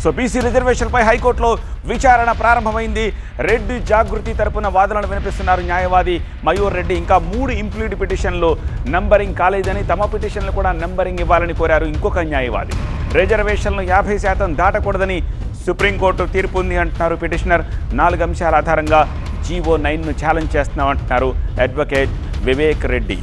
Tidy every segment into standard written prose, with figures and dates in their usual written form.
So BC రిజర్వేషన్పై హైకోర్టులో విచారణ ప్రారంభమైంది. రెడ్డి జాగృతి తరపున వాదనలు వినిపిస్తున్నారు న్యాయవాది మయూర్ రెడ్డి. ఇంకా 3 ఇంప్లీడ్ పిటిషన్లు నంబరింగ్ కాలేదని, తమ పిటిషన్లు కూడా నంబరింగ్ ఇవ్వాలని కోరారు ఇంకొక న్యాయవాది. రిజర్వేషన్లు 50% దాటకూడదని సుప్రీంకోర్టు తీర్పు ఉంది అంటున్నారు పిటిషనర్. 4 అంశాల ఆధారంగా జీవో 9ను ఛాలెంజ్ చేస్తున్నామంటున్నారు అడ్వకేట్ వివేక్ రెడ్డి.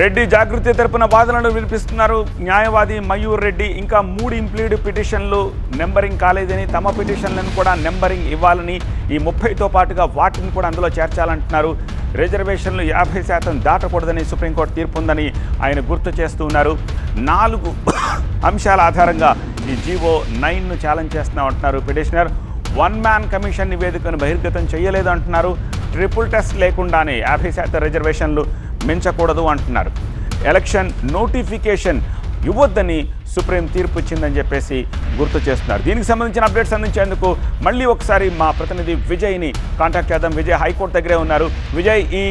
రెడ్డి జాగృతి తరపున వాదనలు వినిపిస్తున్నారు న్యాయవాది మయూర్ రెడ్డి. ఇంకా 3 ఇంప్లీడ్ పిటిషన్లు నెంబరింగ్ కాలేదని, తమ పిటిషన్లను కూడా నెంబరింగ్ ఇవ్వాలని, ఈ 30తో పాటుగా వాటిని కూడా అందులో చేర్చాలంటున్నారు. రిజర్వేషన్లు 50% దాటకూడదని సుప్రీంకోర్టు తీర్పు ఉందని ఆయన గుర్తు చేస్తున్నారు. 4 అంశాల ఆధారంగా ఈ జీవో 9ను ఛాలెంజ్ చేస్తున్నామంటున్నారు పిటిషనర్. 1 మ్యాన్ కమిషన్ నివేదికను బహిర్గతం చేయలేదు అంటున్నారు. ట్రిపుల్ టెస్ట్ లేకుండానే 50% రిజర్వేషన్లు మించకూడదు అంటున్నారు. ఎలక్షన్ నోటిఫికేషన్ ఇవ్వొద్దని సుప్రీం తీర్పు ఇచ్చిందని చెప్పేసి గుర్తు చేస్తున్నారు. దీనికి సంబంధించిన అప్డేట్స్ అందించేందుకు మళ్ళీ ఒకసారి మా ప్రతినిధి విజయ్ని కాంటాక్ట్ చేద్దాం. విజయ్ హైకోర్టు దగ్గరే ఉన్నారు. విజయ్, ఈ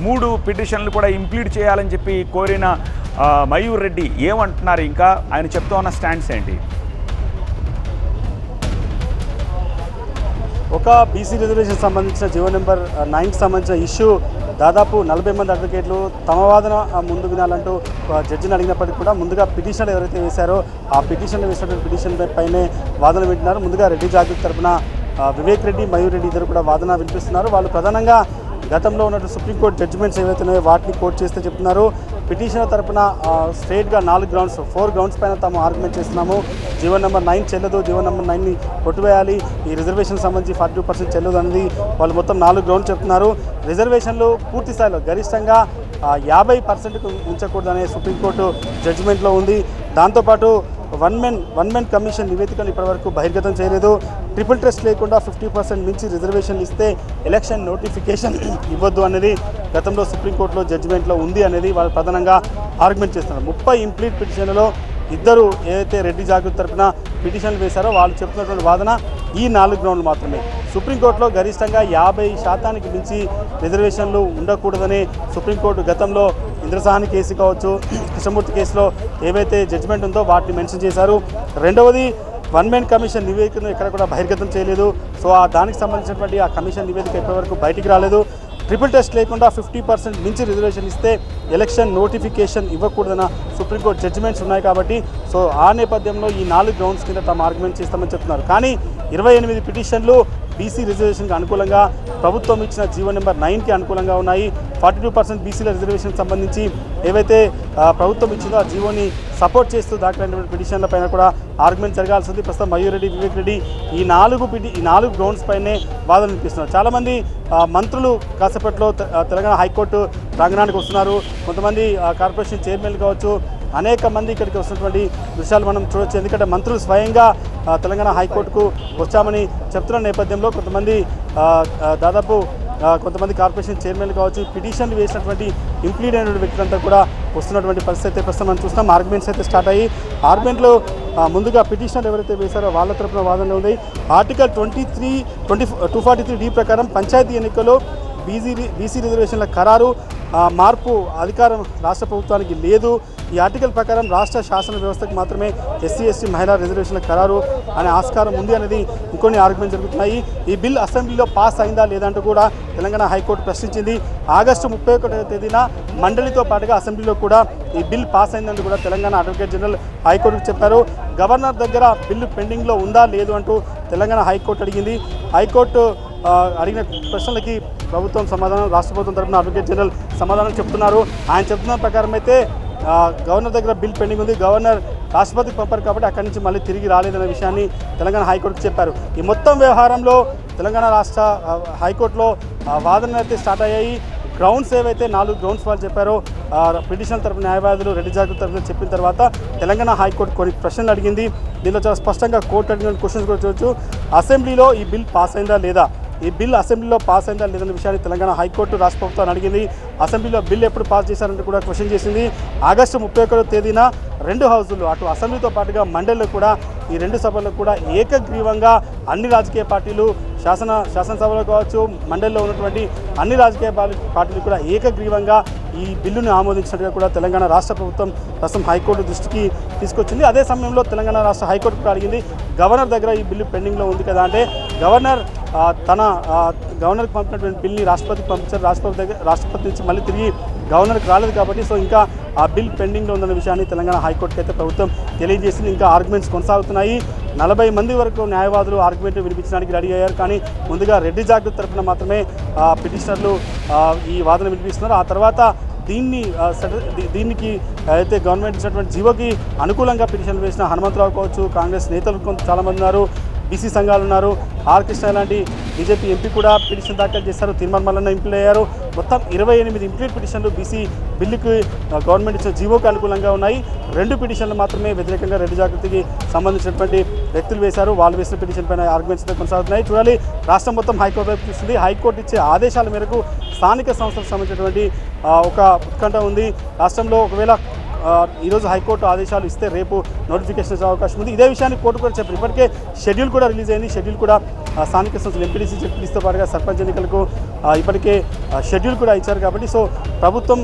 3 పిటిషన్లు కూడా ఇంప్లీడ్ చేయాలని చెప్పి కోరిన మయూర్ రెడ్డి ఏమంటున్నారు? ఇంకా ఆయన చెప్తూ ఉన్న స్టాండ్స్ ఏంటి? ఒక బీసీ రిజర్వేషన్ సంబంధించిన జీవో నెంబర్ 9కి సంబంధించిన ఇష్యూ దాదాపు 40 మంది అడ్వకేట్లు తమ వాదన ముందు వినాలంటూ జడ్జిని అడిగినప్పటికీ కూడా ముందుగా పిటిషన్లు ఎవరైతే వేశారో ఆ పిటిషన్లు వేసినటువంటి పిటిషన్ పైనే వాదన వింటున్నారు. ముందుగా రెడ్డి జాగృతి తరపున వివేక్ రెడ్డి, మయూర్ రెడ్డి ఇద్దరు కూడా వాదన వినిపిస్తున్నారు. వాళ్ళు ప్రధానంగా గతంలో ఉన్నట్టు సుప్రీంకోర్టు జడ్జిమెంట్స్ ఏవైతే ఉన్నాయో వాటిని కోట్ చేస్తే చెప్తున్నారు. పిటిషనర్ తరపున స్ట్రేట్గా 4 గ్రౌండ్స్ పైన తాము ఆర్గ్యుమెంట్ చేస్తున్నాము. జీవో నెంబర్ 9 చెల్లదు, జీవో నెంబర్ 9ని కొట్టువేయాలి, ఈ రిజర్వేషన్ సంబంధించి 42% చెల్లదు అనేది వాళ్ళు మొత్తం 4 గ్రౌండ్స్ చెప్తున్నారు. రిజర్వేషన్లు పూర్తి స్థాయిలో గరిష్టంగా 50%కు ఉంచకూడదనే సుప్రీంకోర్టు జడ్జిమెంట్లో ఉంది. దాంతోపాటు వన్ మెన్ కమిషన్ నివేదికను ఇప్పటివరకు బహిర్గతం చేయలేదు. ట్రిపుల్ టెస్ట్ లేకుండా 50% మించి రిజర్వేషన్లు ఇస్తే ఎలక్షన్ నోటిఫికేషన్ ఇవ్వద్దు అనేది గతంలో సుప్రీంకోర్టులో జడ్జిమెంట్లో ఉంది అనేది వాళ్ళు ప్రధానంగా ఆర్గ్యుమెంట్ చేస్తున్నారు. 30 ఇంప్లీడ్ పిటిషన్లలో ఇద్దరు ఏదైతే రెడ్డి జాగృతి తరపున పిటిషన్లు వేశారో వాళ్ళు చెప్తున్నటువంటి వాదన ఈ 4 గ్రౌండ్లు మాత్రమే. సుప్రీంకోర్టులో గరిష్టంగా 50% మించి రిజర్వేషన్లు ఉండకూడదని సుప్రీంకోర్టు గతంలో ఇంద్రసాని కేసు కావచ్చు, కృష్ణమూర్తి కేసులో ఏవైతే జడ్జిమెంట్ ఉందో వాటిని మెన్షన్ చేశారు. రెండవది 1 మెన్ కమిషన్ నివేదికను ఎక్కడ కూడా బహిర్గతం చేయలేదు. సో దానికి సంబంధించినటువంటి ఆ కమిషన్ నివేదిక ఇప్పటివరకు బయటికి రాలేదు. ట్రిపుల్ టెస్ట్ లేకుండా 50% మించి రిజర్వేషన్ ఇస్తే ఎలక్షన్ నోటిఫికేషన్ ఇవ్వకూడదన్న సుప్రీంకోర్టు జడ్జిమెంట్స్ ఉన్నాయి కాబట్టి సో ఆ నేపథ్యంలో ఈ 4 గ్రౌండ్స్ కింద తాము ఆర్గ్యుమెంట్ చేస్తామని చెప్తున్నారు. కానీ 28 పిటిషన్లు బీసీ రిజర్వేషన్కి అనుకూలంగా, ప్రభుత్వం ఇచ్చిన జీవో నెంబర్ 9కి అనుకూలంగా ఉన్నాయి. 42% బీసీల రిజర్వేషన్ సంబంధించి ఏవైతే ప్రభుత్వం ఇచ్చిందో ఆ జీవోని సపోర్ట్ చేస్తూ దాఖలైనటువంటి పిటిషన్ల పైన కూడా ఆర్గ్యుమెంట్ జరగాల్సింది. ప్రస్తుతం మయూర్ రెడ్డి, వివేక్ రెడ్డి ఈ 4 గ్రౌండ్స్ పైనే వాదన వినిపిస్తున్నారు. చాలామంది మంత్రులు కాసేపట్లో తెలంగాణ హైకోర్టు ప్రాంగణానికి వస్తున్నారు. కొంతమంది కార్పొరేషన్ చైర్మన్లు కావచ్చు, అనేక మంది ఇక్కడికి వస్తున్నటువంటి దృశ్యాలు మనం చూడవచ్చు. ఎందుకంటే మంత్రులు స్వయంగా తెలంగాణ హైకోర్టుకు వచ్చామని చెప్తున్న నేపథ్యంలో కొంతమంది కార్పొరేషన్ చైర్మన్లు కావచ్చు, పిటిషన్లు వేసినటువంటి ఇంప్లీడ్ అయిన వ్యక్తులంతా కూడా వస్తున్నటువంటి పరిస్థితి అయితే ప్రస్తుతం మనం చూస్తున్నాం. ఆర్గ్యుమెంట్స్ అయితే స్టార్ట్ అయ్యి ఆర్గ్యుమెంట్లో ముందుగా పిటిషన్లు ఎవరైతే వేశారో వాళ్ళ తరపున వాదనలు ఉంది. ఆర్టికల్ 243D ప్రకారం పంచాయతీ ఎన్నికల్లో బీసీ రిజర్వేషన్ల ఖరారు మార్పు అధికారం రాష్ట్ర ప్రభుత్వానికి లేదు. ఈ ఆర్టికల్ ప్రకారం రాష్ట్ర శాసన వ్యవస్థకు మాత్రమే SC/ST మహిళా రిజర్వేషన్ల ఖరారు అనే ఆస్కారం ఉంది అనేది ఇంకొన్ని ఆర్గ్యుమెంట్ జరుగుతున్నాయి. ఈ బిల్ అసెంబ్లీలో పాస్ అయిందా లేదంటూ కూడా తెలంగాణ హైకోర్టు ప్రశ్నించింది. ఆగస్టు 31వ తేదీన మండలితో పాటుగా అసెంబ్లీలో కూడా ఈ బిల్ పాస్ అయిందంటూ కూడా తెలంగాణ అడ్వకేట్ జనరల్ హైకోర్టుకు చెప్పారు. గవర్నర్ దగ్గర బిల్లు పెండింగ్లో ఉందా లేదు అంటూ తెలంగాణ హైకోర్టు అడిగింది. హైకోర్టు అడిగిన ప్రశ్నలకి ప్రభుత్వం సమాధానం, రాష్ట్ర ప్రభుత్వం తరఫున అడ్వకేట్ జనరల్ సమాధానం చెప్తున్నారు. ఆయన చెప్తున్న ప్రకారం అయితే గవర్నర్ దగ్గర బిల్ పెండింగ్ ఉంది, గవర్నర్ రాష్ట్రపతికి పంపారు కాబట్టి అక్కడి నుంచి మళ్ళీ తిరిగి రాలేదనే విషయాన్ని తెలంగాణ హైకోర్టుకు చెప్పారు. ఈ మొత్తం వ్యవహారంలో తెలంగాణ రాష్ట్ర హైకోర్టులో వాదనలు అయితే స్టార్ట్ అయ్యాయి. గ్రౌండ్స్ ఏవైతే 4 గ్రౌండ్స్ వాళ్ళు చెప్పారో పిటిషన్ తరపున న్యాయవాదులు రెడ్డి జాగృతి తరపున చెప్పిన తర్వాత తెలంగాణ హైకోర్టు కొన్ని ప్రశ్నలు అడిగింది. దీనిలో చాలా స్పష్టంగా కోర్టు అడిగిన క్వశ్చన్స్ కూడా చూడవచ్చు. అసెంబ్లీలో ఈ బిల్ పాస్ అయిందా లేదా, ఈ బిల్ అసెంబ్లీలో పాస్ అయిందా లేదన్న విషయాన్ని తెలంగాణ హైకోర్టు రాష్ట్ర ప్రభుత్వాన్ని అడిగింది. అసెంబ్లీలో బిల్ ఎప్పుడు పాస్ చేశారంటే కూడా క్వశ్చన్ చేసింది. ఆగస్టు 31వ తేదీన 2 హౌజులు అటు అసెంబ్లీతో పాటుగా మండలిలో కూడా ఈ 2 సభల్లో కూడా ఏకగ్రీవంగా అన్ని రాజకీయ పార్టీలు శాసనసభలో కావచ్చు, మండలిలో ఉన్నటువంటి అన్ని రాజకీయ పార్టీలు కూడా ఏకగ్రీవంగా ఈ బిల్లును ఆమోదించినట్టుగా కూడా తెలంగాణ రాష్ట్ర ప్రభుత్వం ప్రస్తుతం హైకోర్టు దృష్టికి తీసుకొచ్చింది. అదే సమయంలో తెలంగాణ రాష్ట్ర హైకోర్టు కూడా అడిగింది, గవర్నర్ దగ్గర ఈ బిల్లు పెండింగ్లో ఉంది కదా అంటే, గవర్నర్కి పంపినటువంటి బిల్ని రాష్ట్రపతికి పంపించారు. రాష్ట్రపతి నుంచి మళ్ళీ తిరిగి గవర్నర్కి రాలేదు కాబట్టి సో ఇంకా ఆ బిల్ పెండింగ్లో ఉందన్న విషయాన్ని తెలంగాణ హైకోర్టుకి అయితే ప్రభుత్వం తెలియజేసింది. ఇంకా ఆర్గ్యుమెంట్స్ కొనసాగుతున్నాయి. 40 మంది వరకు న్యాయవాదులు ఆర్గ్యుమెంట్ వినిపించడానికి రెడీ అయ్యారు. కానీ ముందుగా రెడ్డి జాగృతి తరఫున మాత్రమే పిటిషనర్లు ఈ వాదన వినిపిస్తున్నారు. ఆ తర్వాత దీనికి అయితే గవర్నమెంట్ ఇచ్చినటువంటి జీవోకి అనుకూలంగా పిటిషన్లు వేసిన హనుమంతరావు కావచ్చు, కాంగ్రెస్ నేతలు చాలామంది ఉన్నారు, బీసీ సంఘాలు ఉన్నారు, ఆర్ కృష్ణ లాంటి బీజేపీ ఎంపీ కూడా పిటిషన్ దాఖలు చేశారు. తిరుమల మల్లన్న ఇంప్లీడ్ అయ్యారు. మొత్తం 28 ఇంప్లీడ్ పిటిషన్లు బీసీ బిల్లుకి గవర్నమెంట్ ఇచ్చిన జీవోకి అనుకూలంగా ఉన్నాయి. 2 పిటిషన్లు మాత్రమే వ్యతిరేకంగా రెడ్డి జాగృతికి సంబంధించినటువంటి వ్యక్తులు వేశారు. వాళ్ళు వేసిన పిటిషన్ పైన ఆర్గ్యుమెంట్స్ కొనసాగుతున్నాయి. చూడాలి, రాష్ట్రం మొత్తం హైకోర్టు వైపు చూస్తుంది. హైకోర్టు ఇచ్చే ఆదేశాల మేరకు స్థానిక సంస్థలకు సంబంధించినటువంటి ఒక ఉత్కంఠ ఉంది. రాష్ట్రంలో ఒకవేళ ఈరోజు హైకోర్టు ఆదేశాలు ఇస్తే రేపు నోటిఫికేషన్ వచ్చే అవకాశం ఉంది. ఇదే విషయాన్ని కోర్టు కూడా చెప్పారు. ఇప్పటికే షెడ్యూల్ కూడా రిలీజ్ అయింది. షెడ్యూల్ కూడా స్థానిక సంస్థలు ఎంపీడీసీ జెడ్పీడీసీతో పాటుగా సర్పంచ్ ఎన్నికలకు ఇప్పటికే షెడ్యూల్ కూడా ఇచ్చారు. కాబట్టి సో ప్రభుత్వం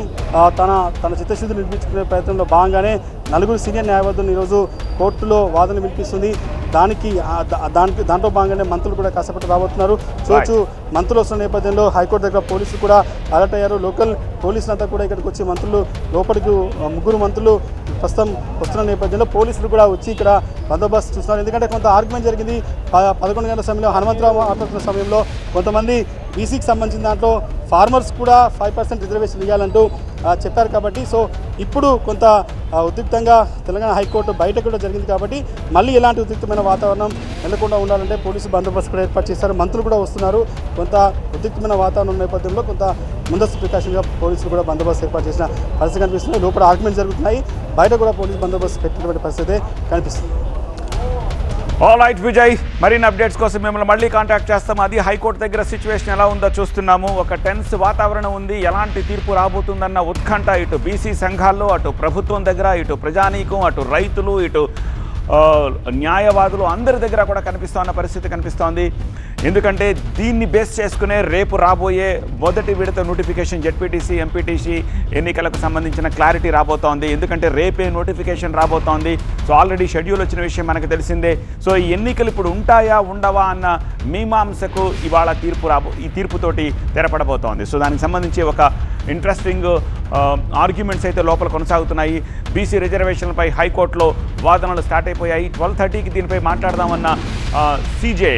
తన చిత్తశుద్ధి నిర్మించుకునే ప్రయత్నంలో భాగంగానే 4 సీనియర్ న్యాయవాదులను ఈరోజు కోర్టులో వాదనలు వినిపిస్తుంది. దాంట్లో భాగంగానే మంత్రులు కూడా కాసేపటి రాబోతున్నారు. చూడొచ్చు, మంత్రులు వస్తున్న నేపథ్యంలో హైకోర్టు దగ్గర పోలీసులు కూడా అలర్ట్ అయ్యారు. లోకల్ పోలీసులంతా కూడా ఇక్కడికి వచ్చి మంత్రులు లోపలికి 3 మంత్రులు ప్రస్తుతం వస్తున్న నేపథ్యంలో పోలీసులు కూడా వచ్చి ఇక్కడ బందోబస్తు చూస్తున్నారు. ఎందుకంటే కొంత ఆర్గ్యుమెంట్ జరిగింది 11 గంటల సమయంలో. హనుమంతరావు మాట్లాడుతున్న సమయంలో కొంతమంది బీసీకి సంబంధించిన దాంట్లో ఫార్మర్స్ కూడా 5% రిజర్వేషన్ ఇవ్వాలంటూ చెప్పారు. కాబట్టి సో ఇప్పుడు కొంత ఉద్రిక్తంగా తెలంగాణ హైకోర్టు బయట కూడా జరిగింది. కాబట్టి మళ్ళీ ఎలాంటి ఉద్రిక్తమైన వాతావరణం నెలకొండా ఉండాలంటే పోలీసు బందోబస్తు కూడా ఏర్పాటు చేశారు. మంత్రులు కూడా వస్తున్నారు. కొంత ఉద్రిక్తమైన వాతావరణం నేపథ్యంలో కొంత ముందస్తు ప్రికాషన్గా పోలీసులు కూడా బందోబస్తు ఏర్పాటు చేసిన పరిస్థితి కనిపిస్తుంది. లోపల ఆర్గ్యుమెంట్ జరుగుతున్నాయి, బయట కూడా పోలీసు బందోబస్తు పెట్టినటువంటి పరిస్థితి కనిపిస్తుంది. ఆల్ రైట్ విజయ్, మరిన్ని అప్డేట్స్ కోసం మిమ్మల్ని మళ్ళీ కాంటాక్ట్ చేస్తాం. అది హైకోర్టు దగ్గర సిచ్యువేషన్ ఎలా ఉందో చూస్తున్నాము. ఒక టెన్స్ వాతావరణం ఉంది. ఎలాంటి తీర్పు రాబోతుందన్న ఉత్కంఠ ఇటు బీసీ సంఘాల్లో, అటు ప్రభుత్వం దగ్గర, ఇటు ప్రజానీకం, అటు రైతులు, ఇటు న్యాయవాదులు అందరి దగ్గర కూడా కనిపిస్తున్న పరిస్థితి కనిపిస్తోంది. ఎందుకంటే దీన్ని బేస్ చేసుకునే రేపు రాబోయే మొదటి విడత నోటిఫికేషన్ జెడ్పీటీసీ ఎంపీటీసీ ఎన్నికలకు సంబంధించిన క్లారిటీ రాబోతోంది. ఎందుకంటే రేపే నోటిఫికేషన్ రాబోతోంది. సో ఆల్రెడీ షెడ్యూల్ వచ్చిన విషయం మనకు తెలిసిందే. సో ఈ ఎన్నికలు ఇప్పుడు ఉంటాయా ఉండవా అన్న మీమాంసకు ఇవాళ ఈ తీర్పుతోటి తెరపడబోతోంది. సో దానికి సంబంధించి ఒక ఇంట్రెస్టింగ్ ఆర్గ్యుమెంట్స్ అయితే లోపల కొనసాగుతున్నాయి. బీసీ రిజర్వేషన్లపై హైకోర్టులో వాదనలు స్టార్ట్ అయిపోయాయి. 12:30కి దీనిపై మాట్లాడదామన్న సీజే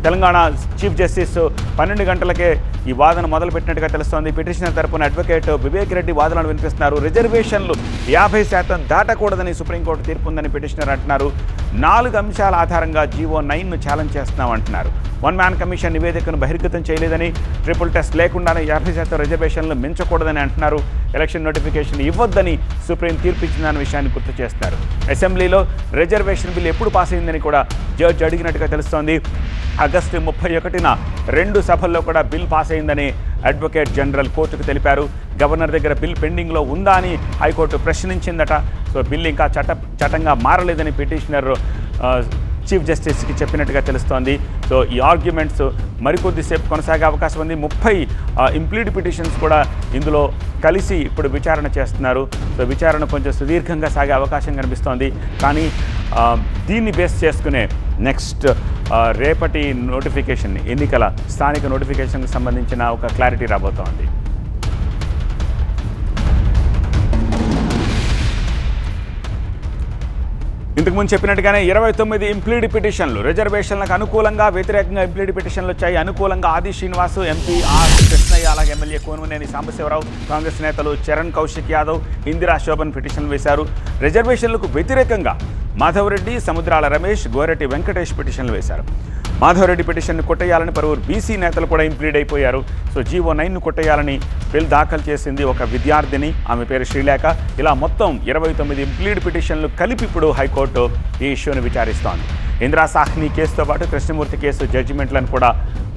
తెలంగాణ చీఫ్ జస్టిస్ 12 గంటలకే ఈ వాదన మొదలుపెట్టినట్టుగా తెలుస్తోంది. పిటిషనర్ తరపున అడ్వకేట్ వివేక్ రెడ్డి వాదనలు వినిపిస్తున్నారు. రిజర్వేషన్లు 50% దాటకూడదని సుప్రీంకోర్టు తీర్పు ఉందని పిటిషనర్ అంటున్నారు. 4 అంశాల ఆధారంగా జీవో 9ను ఛాలెంజ్ చేస్తున్నామంటున్నారు. 1 మ్యాన్ కమిషన్ నివేదికను బహిర్గతం చేయలేదని, ట్రిపుల్ టెస్ట్ లేకుండానే 50% రిజర్వేషన్లు మించకూడదని అంటున్నారు. ఎలక్షన్ నోటిఫికేషన్ ఇవ్వొద్దని సుప్రీం తీర్పు ఇచ్చిందన్న విషయాన్ని గుర్తు చేస్తున్నారు. అసెంబ్లీలో రిజర్వేషన్ బిల్ ఎప్పుడు పాస్ అయిందని కూడా జడ్జి అడిగినట్టుగా తెలుస్తోంది. ఆగస్టు 31న 2 సభల్లో కూడా బిల్ పాస్ అయిందని అడ్వకేట్ జనరల్ కోర్టుకు తెలిపారు. గవర్నర్ దగ్గర బిల్ పెండింగ్లో ఉందా అని హైకోర్టు ప్రశ్నించిందట. సో బిల్ ఇంకా చట్టంగా మారలేదని పిటిషనర్ చీఫ్ జస్టిస్కి చెప్పినట్టుగా తెలుస్తోంది. సో ఈ ఆర్గ్యుమెంట్స్ మరికొద్దిసేపు కొనసాగే అవకాశం ఉంది. 30 ఇంప్లీడ్ పిటిషన్స్ కూడా ఇందులో కలిసి ఇప్పుడు విచారణ చేస్తున్నారు. సో విచారణ కొంచెం సుదీర్ఘంగా సాగే అవకాశం కనిపిస్తోంది. కానీ దీన్ని బేస్ చేసుకునే నెక్స్ట్ రేపటి నోటిఫికేషన్ ఎన్నికల స్థానిక నోటిఫికేషన్కి సంబంధించిన ఒక క్లారిటీ రాబోతోంది. ఇంతకుముందు చెప్పినట్టుగానే 29 ఇంప్లీడ్ పిటిషన్లు రిజర్వేషన్లకు అనుకూలంగా వ్యతిరేకంగా ఇంప్లీడ్ పిటిషన్లు వచ్చాయి. అనుకూలంగా ఆది శ్రీనివాసు, ఎంపీ ఆర్ కృష్ణయ్య, అలాగే ఎమ్మెల్యే కోనుమనేని సాంబశివరావు, కాంగ్రెస్ నేతలు చరణ్ కౌశిక్ యాదవ్, ఇందిరా శోభన్ పిటిషన్లు వేశారు. రిజర్వేషన్లకు వ్యతిరేకంగా మాధవరెడ్డి, సముద్రాల రమేష్, గోరెడ్డి వెంకటేష్ పిటిషన్లు వేశారు. మాధవరెడ్డి పిటిషన్ను కొట్టేయాలని పలువురు బీసీ నేతలు కూడా ఇంప్లీడ్ అయిపోయారు. సో జీవో 9ను కొట్టేయాలని బిల్ దాఖలు చేసింది ఒక విద్యార్థిని, ఆమె పేరు శ్రీలేఖ. ఇలా మొత్తం 29 ఇంప్లీడ్ పిటిషన్లు కలిపి ఇప్పుడు హైకోర్టు ఈ ఇష్యూని విచారిస్తోంది. ఇందిరా సాహ్ని కేసుతో పాటు కృష్ణమూర్తి కేసు జడ్జిమెంట్లను కూడా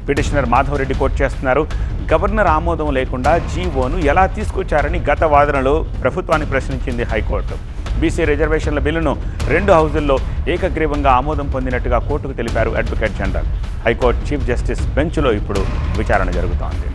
పిటిషనర్ మాధవరెడ్డి కోర్టు చేస్తున్నారు. గవర్నర్ ఆమోదం లేకుండా జీవోను ఎలా తీసుకొచ్చారని గత వాదనలో ప్రభుత్వాన్ని ప్రశ్నించింది హైకోర్టు. బీసీ రిజర్వేషన్ల బిల్లును 2 హౌజుల్లో ఏకగ్రీవంగా ఆమోదం పొందినట్టుగా కోర్టుకు తెలిపారు advocate general. High court chief justice బెంచ్లో ఇప్పుడు విచారణ జరుగుతోంది.